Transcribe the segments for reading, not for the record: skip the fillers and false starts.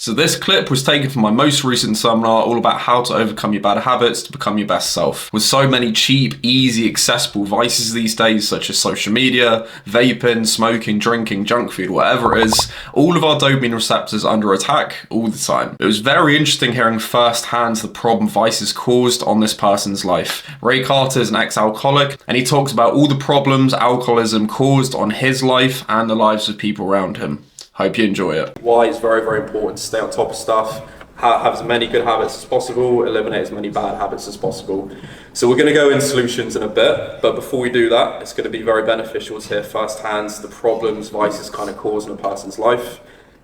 So this clip was taken from my most recent seminar all about how to overcome your bad habits to become your best self. With so many cheap, easy, accessible vices these days, such as social media, vaping, smoking, drinking, junk food, whatever it is, all of our dopamine receptors are under attack all the time. It was very interesting hearing firsthand the problem vices caused on this person's life. Rae Carter is an ex-alcoholic, and he talks about all the problems alcoholism caused on his life and the lives of people around him. Hope you enjoy it. Why it's very, very important to stay on top of stuff, have as many good habits as possible, eliminate as many bad habits as possible. So we're going to go into solutions in a bit, but before we do that, it's going to be very beneficial to hear firsthand the problems vices kind of cause in a person's life.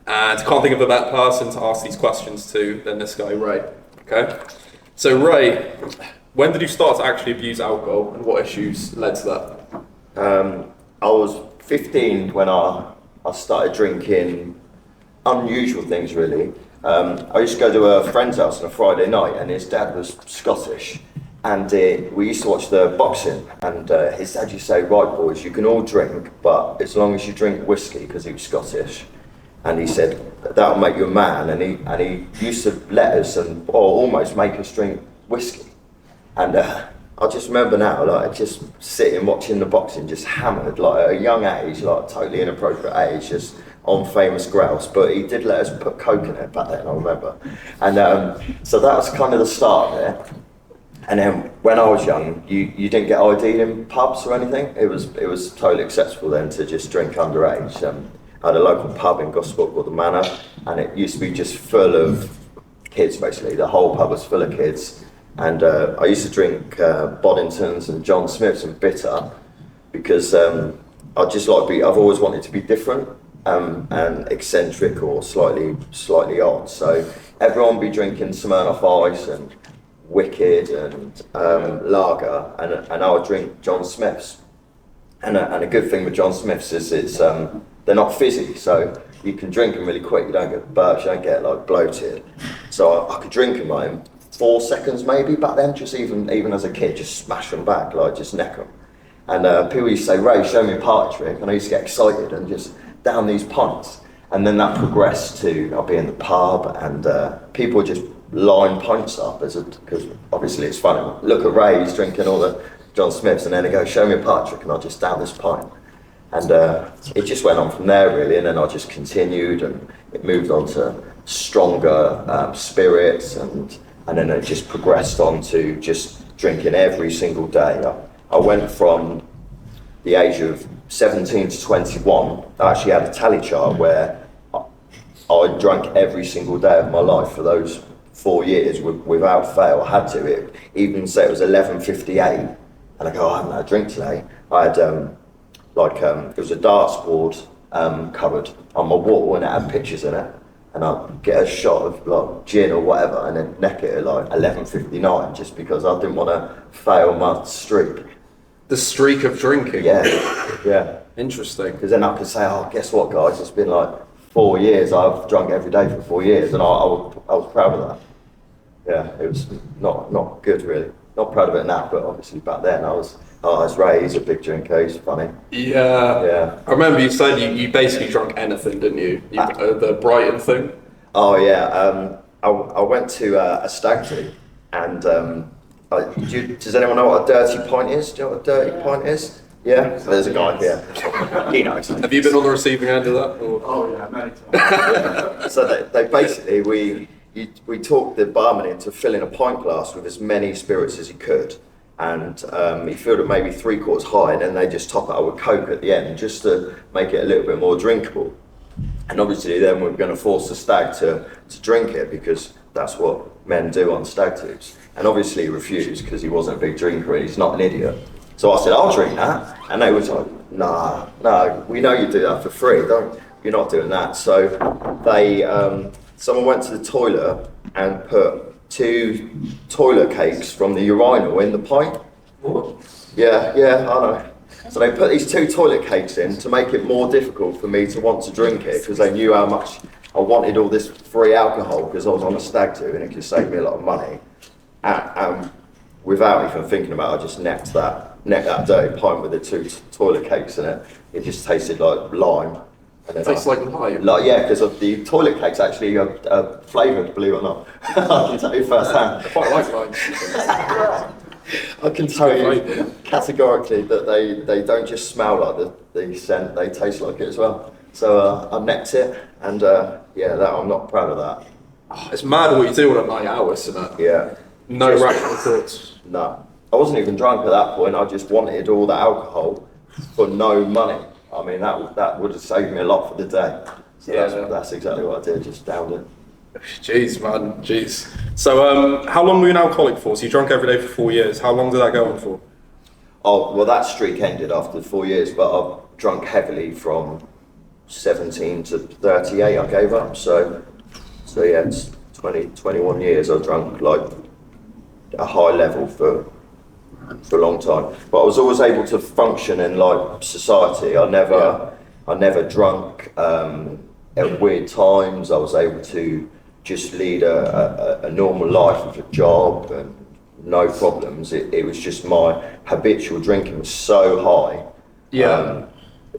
And I can't think of a better person to ask these questions to than this guy, Rae. Okay? So Rae, when did you start to actually abuse alcohol and what issues led to that? I was 15 when I started drinking unusual things, really. I used to go to a friend's house on a Friday night, and his dad was Scottish, and we used to watch the boxing, and his dad used to say, right boys, you can all drink, but as long as you drink whiskey, because he was Scottish, and he said that'll make you a man, and he used to let us or almost make us drink whiskey. And I just remember now, like, just sitting watching the boxing, just hammered, like at a young age, like totally inappropriate age, just on famous grouse. But he did let us put coke in it back then, I remember. And so that was kind of the start there. And then when I was young, you didn't get ID'd in pubs or anything. It was totally acceptable then to just drink underage. I had a local pub in Gosport called the Manor, and it used to be just full of kids, basically. The whole pub was full of kids. And I used to drink Boddingtons and John Smiths and bitter because I've always wanted to be different and eccentric or slightly odd. So everyone would be drinking Smirnoff Ice and Wicked and Lager, and I would drink John Smiths. And a good thing with John Smiths is they're not fizzy, so you can drink them really quick. You don't get burps, you don't get like bloated. So I could drink them like in 4 seconds maybe back then, just even as a kid, just smash them back, like just neck them. And people used to say, Rae, show me a party trick, and I used to get excited and just down these pints. And then that progressed to I'll be in the pub and people just line pints up because obviously it's funny. Look at Rae, he's drinking all the John Smiths, and then they go, show me a party trick, and I'll just down this pint. And it just went on from there really, and then I just continued, and it moved on to stronger spirits, and then it just progressed on to just drinking every single day. I went from the age of 17 to 21. I actually had a tally chart where I drank every single day of my life for those 4 years without fail. I had to. It even say it was 11:58, and I go, I haven't had a drink today. I had it was a darts board covered on my wall, and it had pictures in it. And I'd get a shot of like gin or whatever, and then neck it at like 11:59, just because I didn't want to fail my streak. The streak of drinking? Yeah. Interesting. Because then I could say, oh, guess what, guys? It's been like 4 years. I've drunk every day for 4 years, and I was proud of that. Yeah, it was not good really. Not proud of it now, but obviously back then I was Rae, he's a big drinker, he's funny. Yeah. I remember you said you basically drunk anything, didn't you? The Brighton thing? Oh yeah, I went to a stag do, and does anyone know what a dirty pint is? Do you know what a dirty pint is? Yeah? So there's a guy here. He knows. Have you been on the receiving end of that? Or? Oh yeah, many times. So they basically, we talked the barman into filling a pint glass with as many spirits as he could. And he filled it maybe 3/4 high, and then they just top it up with Coke at the end, just to make it a little bit more drinkable. And obviously then we were going to force the stag to drink it, because that's what men do on stag do's. And obviously he refused, because he wasn't a big drinker and he's not an idiot. So I said, I'll drink that. And they were like, no, we know you do that for free, you're not doing that. So someone went to the toilet and put 2 toilet cakes from the urinal in the pint. What? Yeah, I know. So they put these 2 toilet cakes in to make it more difficult for me to want to drink it, because they knew how much I wanted all this free alcohol, because I was on a stag do and it could save me a lot of money. And without even thinking about it, I just necked that dirty pint with the 2 toilet cakes in it. It just tasted like lime. And It tastes like lime. Like, yeah, because of the toilet cakes actually are flavoured, believe it or not. I can tell you firsthand. I quite like lime. I can tell you categorically that they don't just smell like the scent, they taste like it as well. So I necked it, and I'm not proud of that. It's mad what you do on a night out, isn't it? Yeah. No rational thoughts. No. I wasn't even drunk at that point, I just wanted all the alcohol for no money. I mean, that would have saved me a lot for the day. So that's exactly what I did, just downed it. Jeez, man, jeez. So, how long were you an alcoholic for? So you drank every day for 4 years. How long did that go on for? Oh, well, that streak ended after 4 years, but I've drunk heavily from 17 to 38, I gave up. So yeah, it's 21 years I've drunk like a high level for a long time. But I was always able to function in like society. I never drunk at weird times. I was able to just lead a normal life with a job and no problems. It was just my habitual drinking was so high. Yeah.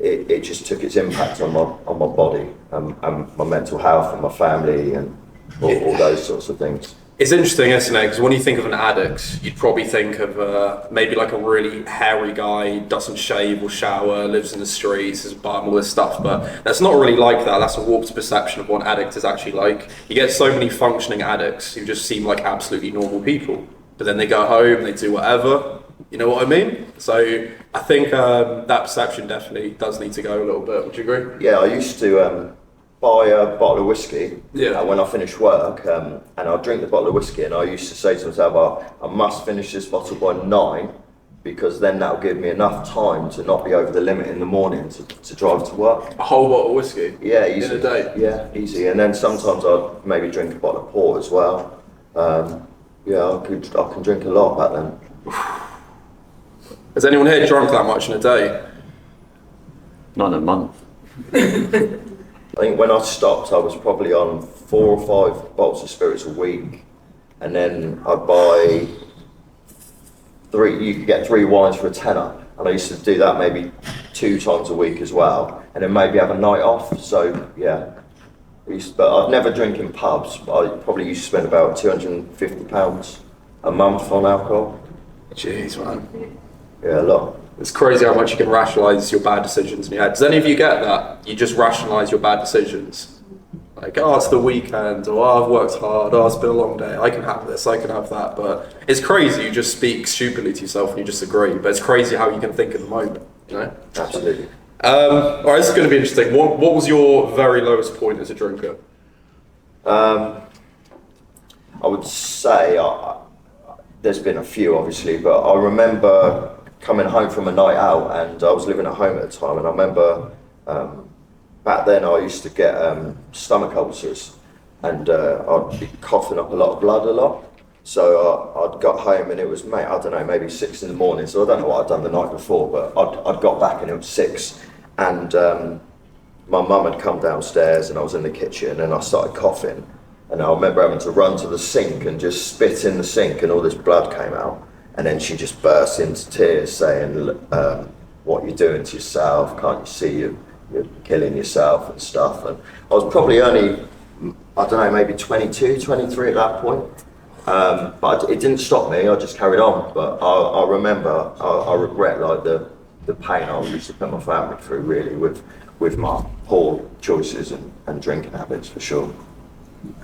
It just took its impact on my body and my mental health and my family and all those sorts of things. It's interesting, isn't it? Because when you think of an addict, you'd probably think of maybe like a really hairy guy, doesn't shave or shower, lives in the streets, is bum, all this stuff. But that's not really like that. That's a warped perception of what an addict is actually like. You get so many functioning addicts who just seem like absolutely normal people, but then they go home, they do whatever. You know what I mean? So I think that perception definitely does need to go a little bit. Would you agree? Yeah, I used to buy a bottle of whiskey when I finished work, and I'd drink the bottle of whiskey, and I used to say to myself, I must finish this bottle by 9, because then that'll give me enough time to not be over the limit in the morning to drive to work. A whole bottle of whiskey? Yeah, easy. In a day? Yeah, easy. And then sometimes I'd maybe drink a bottle of port as well. I can drink a lot back then. Has anyone here drunk that much in a day? Not in a month. I think when I stopped, I was probably on 4 or 5 bottles of spirits a week, and then I'd buy 3. You could get 3 wines for a tenner, and I used to do that maybe 2 times a week as well, and then maybe have a night off. So yeah, but I'd never drink in pubs. But I probably used to spend about £250 a month on alcohol. Jeez, man. Yeah, a lot. It's crazy how much you can rationalise your bad decisions in your head. Does any of you get that? You just rationalise your bad decisions. Like, oh, it's the weekend, or oh, I've worked hard, oh, it's been a long day, I can have this, I can have that. But it's crazy, you just speak stupidly to yourself and you just agree. But it's crazy how you can think at the moment, you know? Absolutely. All right, this is going to be interesting. What was your very lowest point as a drinker? I would say, there's been a few obviously, but I remember coming home from a night out, and I was living at home at the time, and I remember back then I used to get stomach ulcers, and I'd be coughing up a lot of blood a lot. So I'd got home, and it was, mate, I don't know, maybe 6 in the morning, so I don't know what I'd done the night before, but I'd got back and it was 6, and my mum had come downstairs, and I was in the kitchen, and I started coughing, and I remember having to run to the sink and just spit in the sink, and all this blood came out. And then she just burst into tears saying, what you're doing to yourself, can't you see you're killing yourself and stuff. And I was probably only, I don't know, maybe 22, 23 at that point. But it didn't stop me, I just carried on. But I remember, I regret like the pain I used to put my family through really with my poor choices and drinking habits for sure.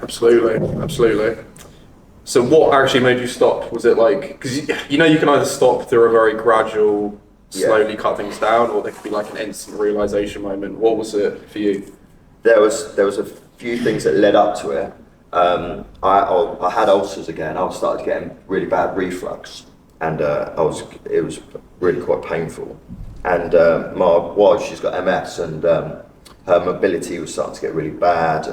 Absolutely, absolutely. So what actually made you stop? Was it like, because you know you can either stop through a very gradual, slowly cut things down, or there could be like an instant realization moment. What was it for you? There was a few things that led up to it. I had ulcers again. I started getting really bad reflux, and it was really quite painful. And my wife, she's got MS, and her mobility was starting to get really bad.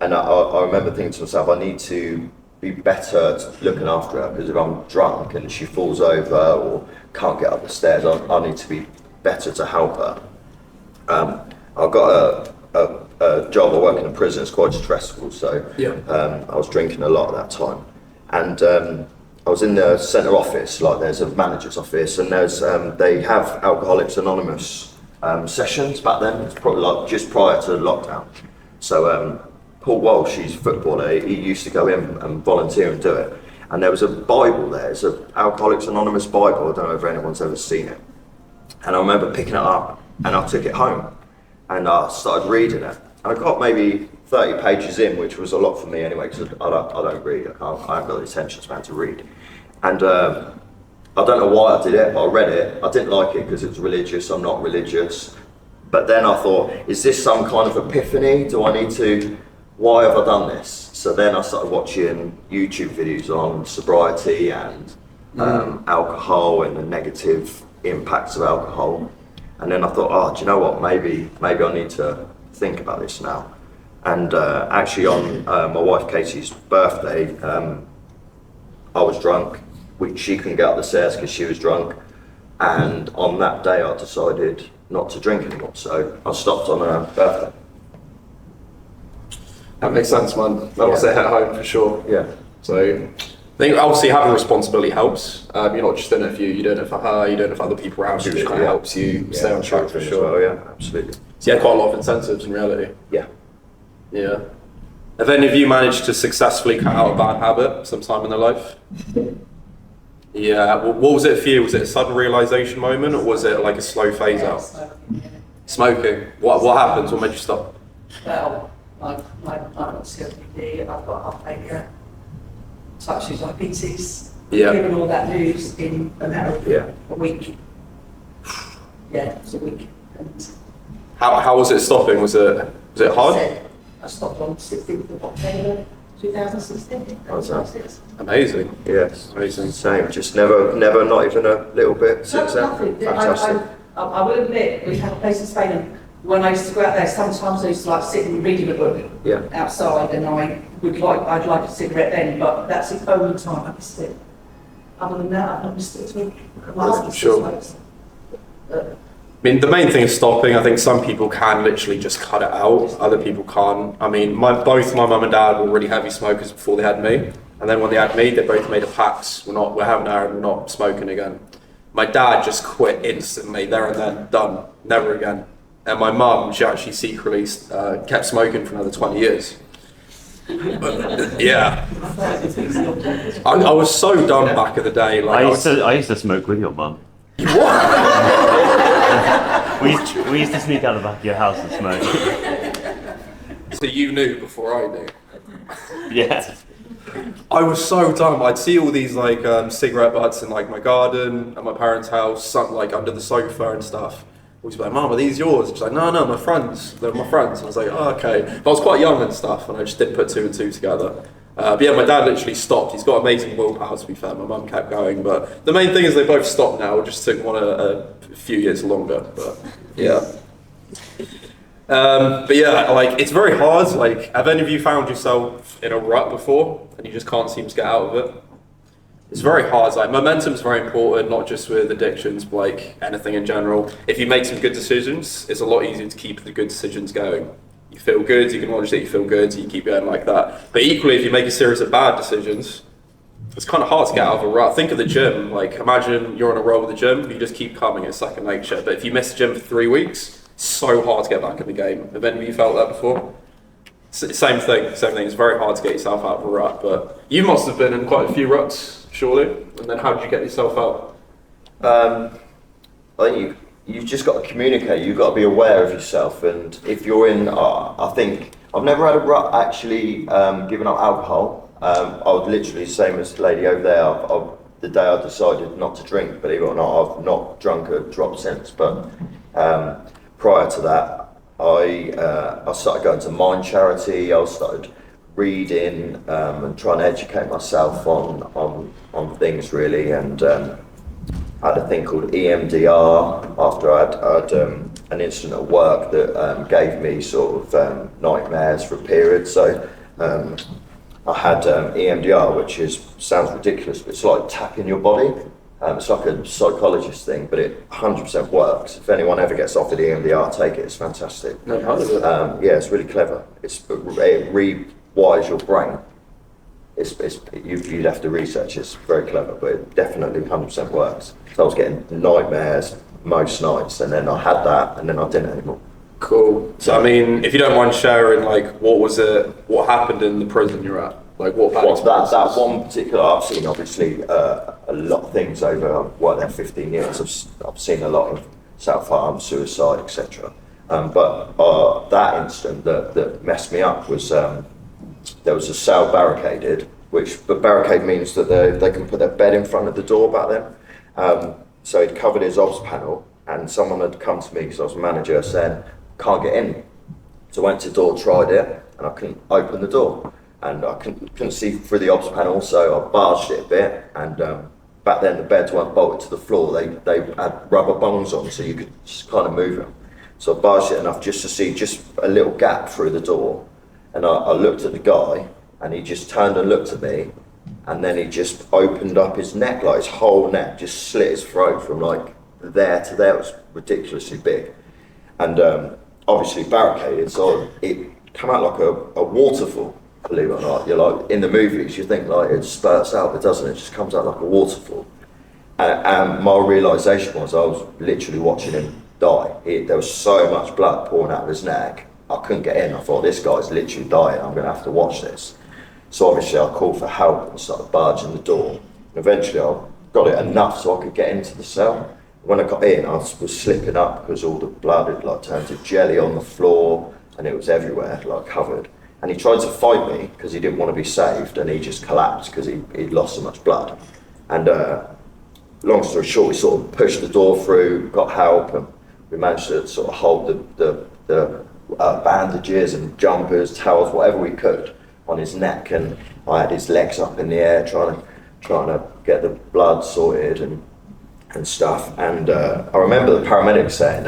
And I remember thinking to myself, I need to be better at looking after her, because if I'm drunk and she falls over or can't get up the stairs, I need to be better to help her. I got a job, I work in a prison, it's quite stressful, so I was drinking a lot at that time. And I was in the centre office, like there's a manager's office, and there's they have Alcoholics Anonymous sessions back then. It's probably like just prior to lockdown. So Paul Walsh, he's a footballer, he used to go in and volunteer and do it. And there was a Bible there, it's an Alcoholics Anonymous Bible, I don't know if anyone's ever seen it. And I remember picking it up and I took it home and I started reading it. And I got maybe 30 pages in, which was a lot for me anyway, because I don't read, I haven't got the attention span to read. And I don't know why I did it, but I read it. I didn't like it because it was religious, I'm not religious. But then I thought, is this some kind of epiphany? Do I need to, why have I done this? So then I started watching YouTube videos on sobriety and alcohol and the negative impacts of alcohol. And then I thought, oh, do you know what? Maybe I need to think about this now. And actually on my wife Casey's birthday, I was drunk. She couldn't get up the stairs because she was drunk. And on that day I decided not to drink anymore. So I stopped on her birthday. That makes sense, man. That was it at home for sure. Yeah. So I think obviously having responsibility helps. You're not just doing it for you, you're doing it for her, you're doing it for other people around you. It kind of helps you stay on track for sure. Well, yeah, absolutely. So you had quite a lot of incentives in reality. Yeah. Yeah. Have any of you managed to successfully cut out a bad habit sometime in their life? Yeah. What was it for you? Was it a sudden realization moment, or was it like a slow phase out? Smoking. What happened? What made you stop? Well, I've got COPD, I've got heart failure, type 2 diabetes. Yeah. Given all that news in a matter of a week. Yeah, it was a week. And How was it stopping? Was it hard? I stopped on 16th of October 2016. Amazing. Yes. Amazing. Same. Just never, not even a little bit since then. Nothing. Fantastic. I will admit, we had a place in Spain, and when I used to go out there, sometimes I used to like sit and read a book outside, and I'd like a cigarette then, but that's the only time I missed it. Other than that, I've not missed it at all. My husband still smokes. I mean, the main thing is stopping. I think some people can literally just cut it out. Other people can't. I mean, both my mum and dad were really heavy smokers before they had me. And then when they had me, they both made a pact. We're having Aaron, we're not smoking again. My dad just quit instantly, there and then, done, never again. And my mum, she actually secretly kept smoking for another 20 years. Yeah. I was so dumb back in the day. Like I used to smoke with your mum. What? We used to sneak out the back of your house and smoke. So you knew before I knew? Yeah. I was so dumb. I'd see all these like cigarette butts in like my garden at my parents' house, something like under the sofa and stuff. I was like, Mum, are these yours? She's like, no, my friends. They're my friends. And I was like, oh, okay. But I was quite young and stuff, and I just didn't put two and two together. But yeah, my dad literally stopped. He's got amazing willpower, to be fair. My mum kept going, but the main thing is they both stopped now. It just took one a few years longer, but yeah. But yeah, like it's very hard. Like, have any of you found yourself in a rut before and you just can't seem to get out of it? It's very hard. Like, momentum's very important, not just with addictions, but like anything in general. If you make some good decisions, it's a lot easier to keep the good decisions going. You feel good, you acknowledge that you feel good, so you keep going like that. But equally, if you make a series of bad decisions, it's kind of hard to get out of a rut. Think of the gym. Like, imagine you're on a roll with the gym, you just keep coming, it's second nature. But if you miss the gym for 3 weeks, it's so hard to get back in the game. Have any of you felt that before? Same thing. It's very hard to get yourself out of a rut. But you must have been in quite a few ruts, surely. And then how did you get yourself out? I think you've just got to communicate. You've got to be aware of yourself. And if you're in, I think I've never had a rut actually giving up alcohol. I was literally the same as the lady over there. The day I decided not to drink, believe it or not, I've not drunk a drop since. But prior to that, I started going to Mind Charity. I started reading and trying to educate myself on things really. And I had a thing called EMDR after I had an incident at work that gave me sort of nightmares for a period. So I had EMDR, which sounds ridiculous, but it's like tapping your body. It's like a psychologist thing, but it 100% works. If anyone ever gets offered EMDR, take it. It's fantastic. No, how does it? Yeah, it's really clever. It rewires your brain. You'd have to research. It's very clever, but it definitely 100% works. So I was getting nightmares, most nights, and then I had that, and then I didn't anymore. Cool. So I mean, if you don't mind sharing, like, what happened in the prison you're at? Like, what bad experiences? That one particular, I've seen obviously a lot of things over, there 15 years. I've seen a lot of self-harm, suicide, etc. But that incident that messed me up was there was a cell barricaded, but barricade means that they can put their bed in front of the door back then. So he'd covered his obs panel, and someone had come to me, because I was a manager, saying, can't get in. So I went to the door, tried it, and I couldn't open the door. And I couldn't see through the obs panel, so I barged it a bit. And back then the beds weren't bolted to the floor, they had rubber bungs on, so you could just kind of move them. So I barged it enough just to see just a little gap through the door. And I looked at the guy, and he just turned and looked at me, and then he just opened up his neck, like his whole neck, just slit his throat from like there to there. It was ridiculously big. And obviously barricaded, so it came out like a waterfall, believe it or not. You're like, in the movies, you think like it spurts out, but it doesn't, it just comes out like a waterfall. And my realisation was I was literally watching him die. There was so much blood pouring out of his neck, I couldn't get in. I thought, this guy's literally dying, I'm going to have to watch this. So obviously I called for help and started barging the door. And eventually I got it enough so I could get into the cell. When I got in, I was slipping up because all the blood had like turned to jelly on the floor, and it was everywhere, like covered. And he tried to fight me because he didn't want to be saved, and he just collapsed because he'd lost so much blood. And long story short, we sort of pushed the door through, got help, and we managed to sort of hold the bandages and jumpers, towels, whatever we could on his neck. And I had his legs up in the air trying to get the blood sorted and stuff. And I remember the paramedics saying,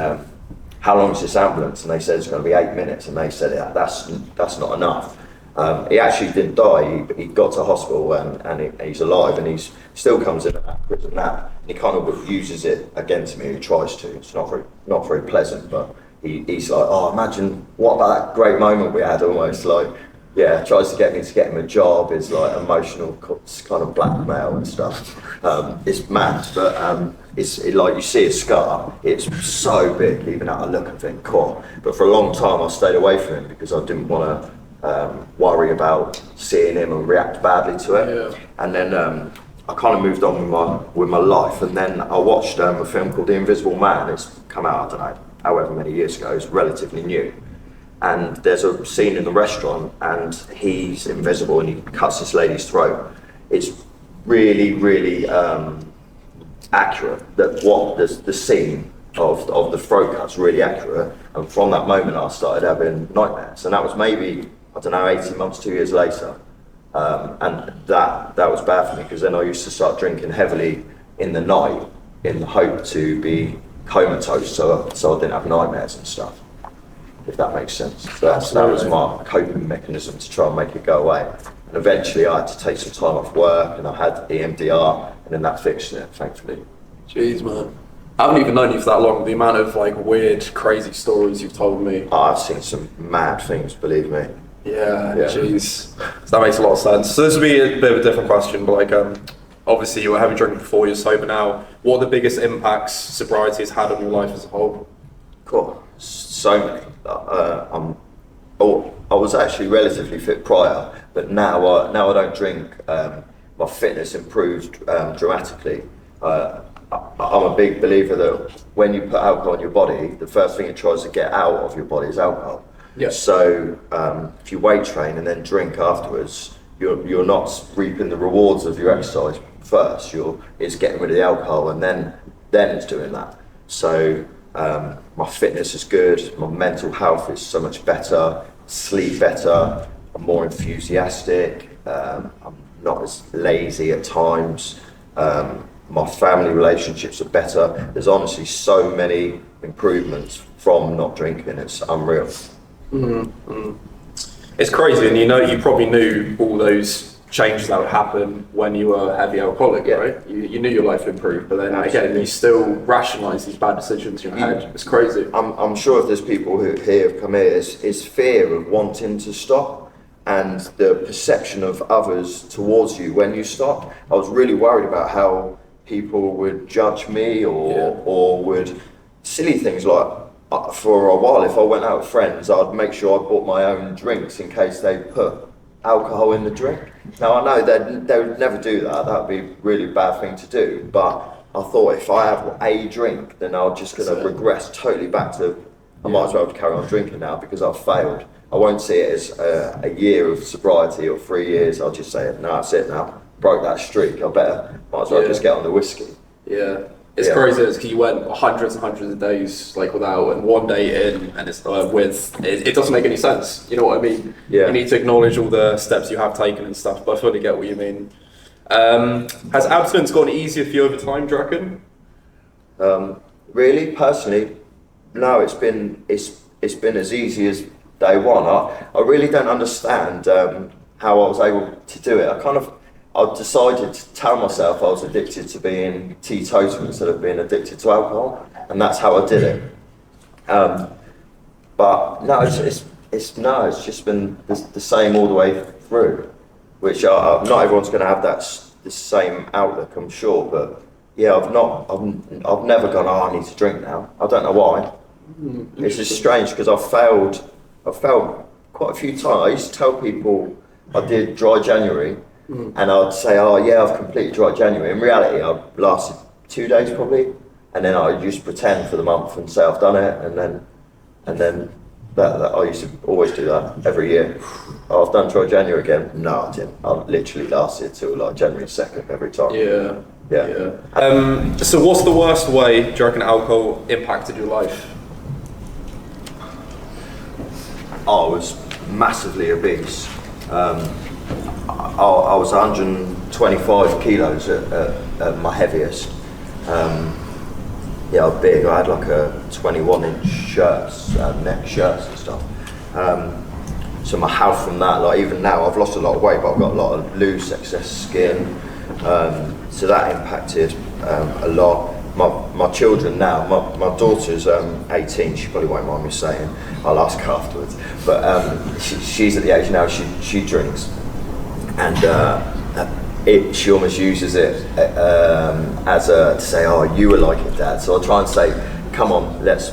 how long is this ambulance? And they said it's going to be 8 minutes, and they said that's not enough. He actually didn't die. He got to hospital, and he's alive, and he still comes in at that prison now. He kind of uses it against me. He tries to. It's not very pleasant, but he's like, oh, imagine what about that great moment we had, almost like, yeah, tries to get me to get him a job. Is like emotional kind of blackmail and stuff. It's mad, but it's like you see a scar. It's so big, even at a look and think, cool. But for a long time, I stayed away from him because I didn't want to worry about seeing him and react badly to it. Yeah. And then I kind of moved on with my life. And then I watched a film called The Invisible Man. It's come out, I don't know, however many years ago. It's relatively new. And there's a scene in the restaurant, and he's invisible, and he cuts this lady's throat. It's really, really accurate. The scene of the throat cut's really accurate. And from that moment, I started having nightmares. And that was maybe, I don't know, 18 months, 2 years later. And that was bad for me, because then I used to start drinking heavily in the night in the hope to be comatose, so I didn't have nightmares and stuff. If that makes sense. That was my coping mechanism to try and make it go away. And eventually I had to take some time off work, and I had EMDR, and then that fixed it, thankfully. Jeez, man. I haven't even known you for that long. The amount of like weird, crazy stories you've told me. I've seen some mad things, believe me. Yeah. Jeez. So that makes a lot of sense. So this would be a bit of a different question, but like, obviously you were heavy drinking before, you're sober now. What are the biggest impacts sobriety has had on your life as a whole? Cool. So many. I was actually relatively fit prior, but now I don't drink. My fitness improved dramatically. I'm a big believer that when you put alcohol in your body, the first thing it tries to get out of your body is alcohol. Yeah. So if you weight train and then drink afterwards, you're not reaping the rewards of your exercise first. It's getting rid of the alcohol, and then it's doing that. So my fitness is good, my mental health is so much better, sleep better, I'm more enthusiastic, I'm not as lazy at times, my family relationships are better. There's honestly so many improvements from not drinking, it's unreal. Mm-hmm. It's crazy, and you probably knew all those changes that would happen when you were a heavy alcoholic, right? You knew your life would improve, but then again, you still rationalise these bad decisions in your head. It's crazy. I'm sure if there's people who have come here, it's fear of wanting to stop, and the perception of others towards you when you stop. I was really worried about how people would judge me or would silly things like for a while if I went out with friends I'd make sure I bought my own drinks in case they put alcohol in the drink. Now I know they would never do that, that would be a really bad thing to do, but I thought if I have a drink then I'm just going to regress totally back to I might as well carry on drinking now because I've failed. I won't see it as a year of sobriety or 3 years, I'll just say no, that's it now, broke that streak, might as well just get on the whiskey. Yeah. It's crazy because you went hundreds and hundreds of days like without, and one day in, and it's it doesn't make any sense. You know what I mean? Yeah. You need to acknowledge all the steps you have taken and stuff. But I fully get what you mean. Has abstinence gotten easier for you over time? Do you reckon? Really, personally, no. It's been as easy as day one. I really don't understand how I was able to do it. I decided to tell myself I was addicted to being teetotal instead of being addicted to alcohol, and that's how I did it. But no, it's just been the same all the way through, which not everyone's going to have the same outlook, I'm sure. But yeah, I've never gone, oh, I need to drink now. I don't know why. It's just strange because I've failed quite a few times. I used to tell people I did dry January. And I'd say, oh yeah, I've completed dry January. In reality, I lasted 2 days probably, and then I used to pretend for the month and say I've done it, and then that I used to always do that every year. Oh, I've done dry January again. No, I didn't. I literally lasted till like January 2nd every time. Yeah. So what's the worst way do you reckon alcohol impacted your life? I was massively obese. I was 125 kilos at my heaviest. I was big. I had like a 21-inch shirts, neck shirts and stuff. So my health from that, like even now, I've lost a lot of weight, but I've got a lot of loose, excess skin. So that impacted a lot. My children now, my daughter's 18, she probably won't mind me saying, I'll ask her afterwards, but she's at the age now, she drinks. And she almost uses it as to say, oh, you were like it, Dad. So I try and say, come on, let's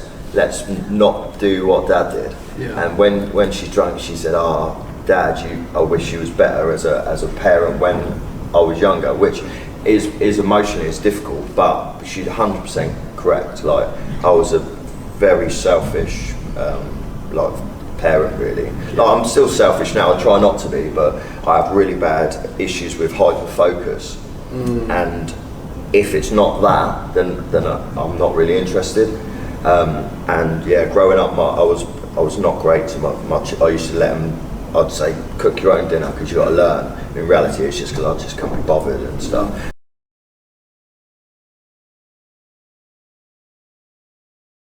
not do what Dad did. Yeah. And when she's drunk, she said, oh, Dad, I wish you was better as a parent when I was younger, which is emotionally it's difficult, but she's 100% correct. Like I was a very selfish parent really. Like I'm still selfish now, I try not to be, but I have really bad issues with hyper focus, and if it's not that, then I'm not really interested. And yeah, growing up, I was not great to much. I used to let them, I'd say, cook your own dinner because you got to learn. In reality, it's just because I just can't be bothered and stuff.